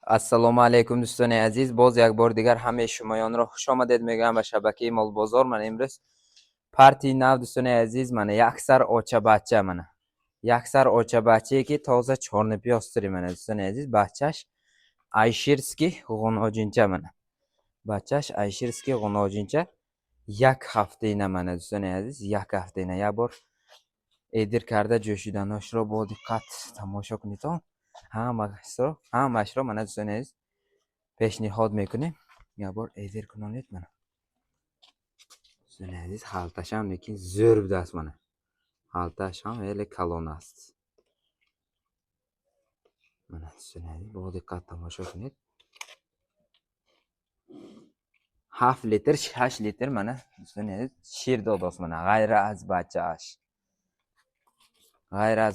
ассалому алайкум дӯстони азиз, боз як бор дигар ҳамаи шумоёнро хуш омадед мегӯям ба шабакаи Молбозор. Мана имрӯз партии нав дӯстони азиз, мана як сар оча мана як сар оча бачае ки тоза чорнипёстри мана дӯстони азиз, бачаш айширский ғуноҷинча мана бачаш айширский ғуноҷинча як ҳафтаина мана дӯстони азиз, як ҳафтаина. Як бор эдир карда ҷӯшиданошро бо диққат тамошо кунед. ҳамаашро мана дӯстони азиз пешниҳод мекунем. Як бор эдир кунонед мана дӯстони азиз. халташам лекин зӯр будааст мана халташам веле калон аст мана дӯстони азиз, бо диққат тамошо кунед. 7 литр 6 литр мана дӯстони азиз шир додааст мана ғайра аз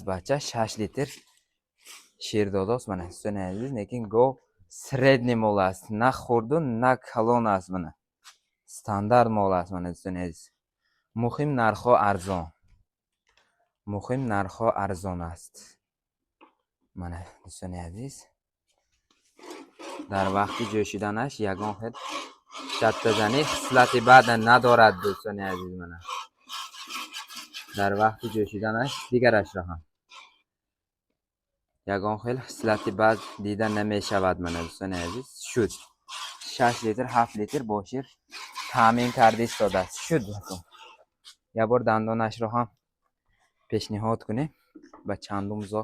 бачаш 6 литр шир додааст мана дӯстони азиз. Лекин гов средний мол аст, на хурду на калон аст мана стандарт мол аст мана дӯстони азиз. муҳим нархҳо арзон аст мана дӯстони азиз. дар вақти ҷӯшиданаш ягон хел чаттазанӣ хислати бад надорад дӯстони азиз. мана дар вақти ҷӯшиданаш дигарашро ҳам ягон хел хислати бад дида намешавад мана дӯстони азиз. шуд 6 литр 7 литр бо шир таъмин карда истодааст. шуд як бор дандонашро ҳам пешниҳод кунем ба чандум зо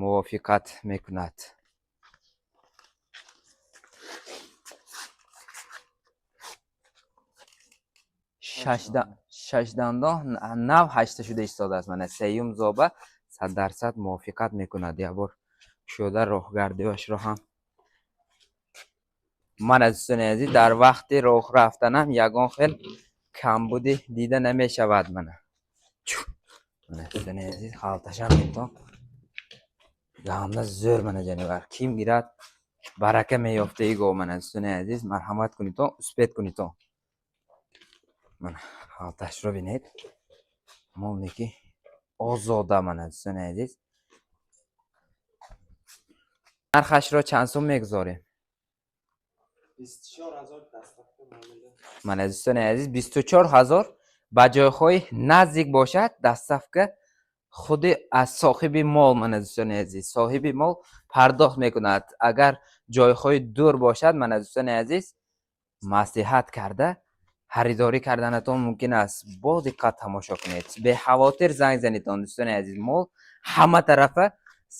мувофиқат мекунад. шаш дандон нав ҳашта шуда истодааст мана сеюм зоба 100% мувофиқат мекунад. як бор кушода роҳгардиашро ҳам мана дӯстони азиз, дар вақти роҳ рафтанам ягон хел камбудӣ дида намешавад мана дӯстони азиз. халташам метон гамда зӯр мана ҷанивар ким гирад барака меёфта игов мана дӯстони азиз. марҳамат кунитон, успед кунитон мана халташро бинед. молне ки озода мана дӯстони азиз. нархашро чанд сум мегузорем? 24000 дастафка мана дӯстони азиз. 24000 ба ҷойҳои наздик бошад дастафка худи аз соҳиби мол мана дӯстони азиз. соҳиби мол пардохт мекунад. агар ҷойҳои дур бошад мана дӯстони азиз, маслиҳат карда харидорӣ карданатон мумкин аст. бо диққат тамошо кунед, беҳавотир занг занитон дӯстони азиз. мол ҳама тарафа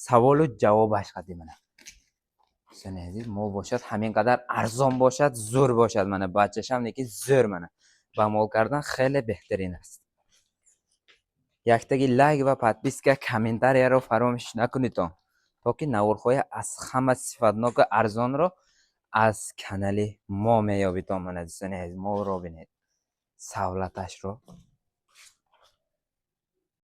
саволу ҷавобаш қадӣ мана дӯстони азиз. мол бошад ҳамин қадар арзон бошад, зӯр бошад мана бачашам лекин зӯр мана ба мол кардан хеле беҳтарин аст. яктаги лайк ва подписка комментарияро фаромӯш накунитон, то ки наворҳои аз ҳама сифатноку арзонро аз канали мо меёбитон мана дӯстони азиз. молро бинед, савлаташро